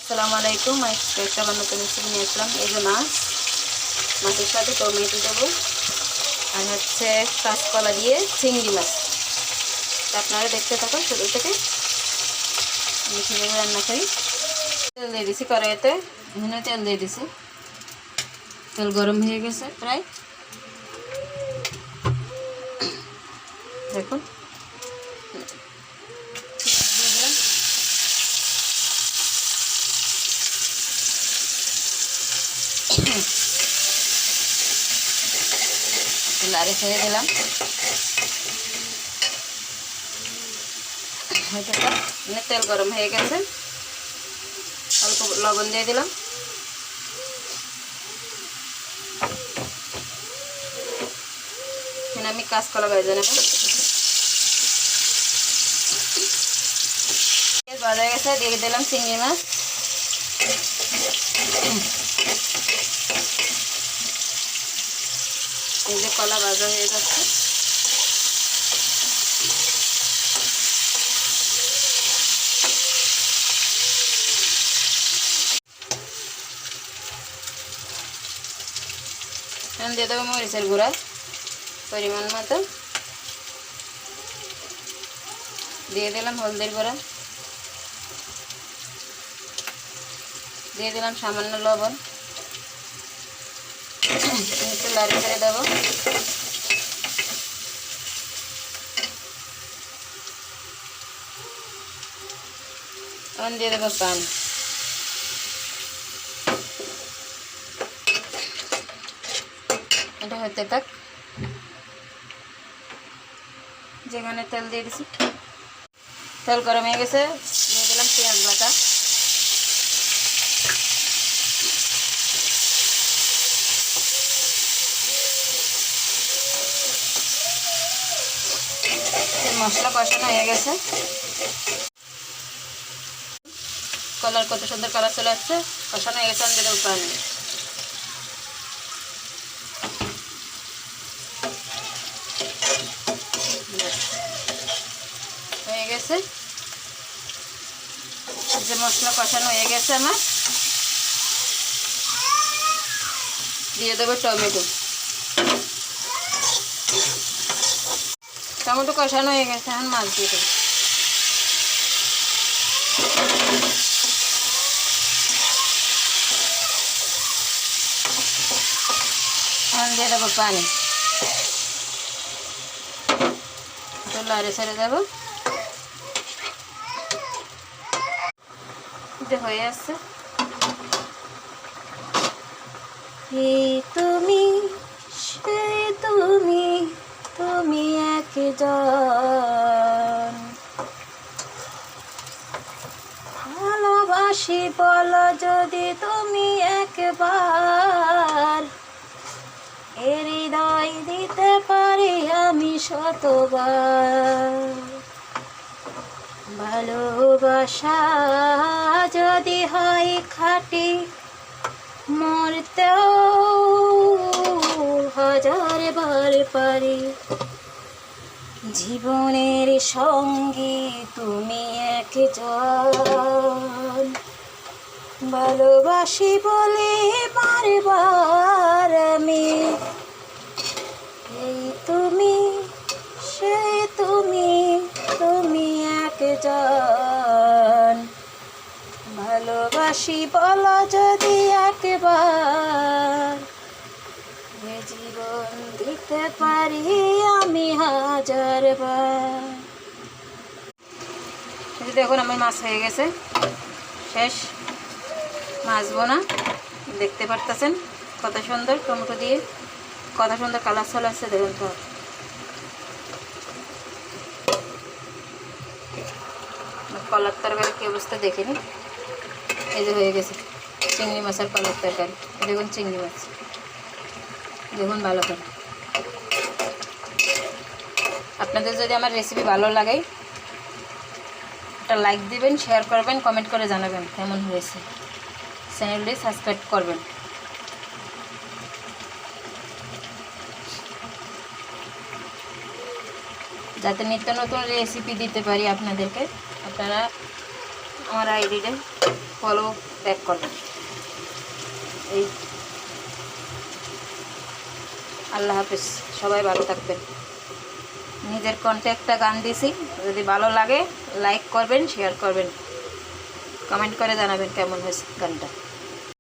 আসসালামু আলাইকুম। আজকে একটা নতুন রেসিপি নিয়ে আসলাম। এই যে মাছের সাথে টমেটো দেবো আর হচ্ছে কাঁচকলা দিয়ে চিংড়ি মাছ। আপনারা দেখতে থাকুন শুরু থেকে আমি কীভাবে রান্না করি। তেল দিয়ে দিছি কড়াইতে, এখানে তেল দিয়ে দিছি। তেল গরম হয়ে গেছে প্রায়, দেখুন লাড়ি ছেড়ে দিলাম। তেল গরম হয়ে গেছে, অল্প লবণ দিয়ে দিলাম। এখানে আমি কাঁচকলা ভেজে নেব। ভাজা গেছে, দিয়ে দিলাম চিংড়ি মাছ। এই যে কলা ভাজা হয়ে যাচ্ছে। এখন দিয়ে দেবো মরিচের গুঁড়া পরিমাণ মতো, দিয়ে দিলাম হলদির গুঁড়া, দিয়ে দিলাম সামান্য লবণ। একটু লাড়ি করে দেবো। এখন দিয়ে দেবো পানি। এটা হতে থাক। যেখানে তেল দিয়ে দিছি, তেল গরম হয়ে গেছে, দিয়ে দিলাম পেঁয়াজ বাটা। মশলা কষানো হয়ে গেছে। কালার কত সুন্দর কালার চলে আসছে, কষানো হয়ে গেছে। আমি দিয়ে দেবো পানি। হয়ে গেছে, যে মশলা কষানো হয়ে গেছে আমার, দিয়ে দেবো টমেটো। টমেটো কষানো হয়ে গেছে, এখন মাছ দিয়ে দেবো। এখন দিয়ে দেবো পানি, তো লাড়ে ছেড়ে দেবো। হয়ে আসছে। তুমি সে তুমি, তুমি একজন, ভালোবাসি বলো যদি তুমি একবার, এ হৃদয় দিতে পারি আমি শতবার। ভালোবাসা যদি হয় খাঁটি, মরতেও হাজার বার পারি। জীবনের সঙ্গী তুমি একজন, ভালোবাসি বলে বারবার আমি। এই তুমি সে তুমি, তুমি একজন, ভালোবাসি বলো যদি একবার, এ জীবন দিতে পারি আমি হাজার বার। দেখুন আমার মাছ হয়ে গেছে, শেষ। মাছবো না, দেখতে পারতেছেন কত সুন্দর টমেটো দিয়ে কত সুন্দর কালার চলে আসছে। দেখুন তো কলার তরকারি কি অবস্থা দেখিনি। এই যে হয়ে গেছে চিংড়ি মাছের কলার তরকারি। দেখুন চিংড়ি মাছ, দেখুন ভালো করে। আপনাদের যদি আমার রেসিপি ভালো লাগে একটা লাইক দিবেন, শেয়ার করবেন, কমেন্ট করে জানাবেন কেমন হয়েছে। চ্যানেলটি সাবস্ক্রাইব করবেন। যাতে নিত্য নতুন রেসিপি দিতে পারি আপনাদেরকে। আপনারা আমার আইডিতে ফলো ব্যাক করবেন। এই আল্লাহ হাফিজ, সবাই ভালো থাকবেন। নিজের কণ্ঠে একটা গান দিছি, যদি ভালো লাগে লাইক করবেন, শেয়ার করবেন, কমেন্ট করে জানাবেন কেমন হয়েছে গানটা।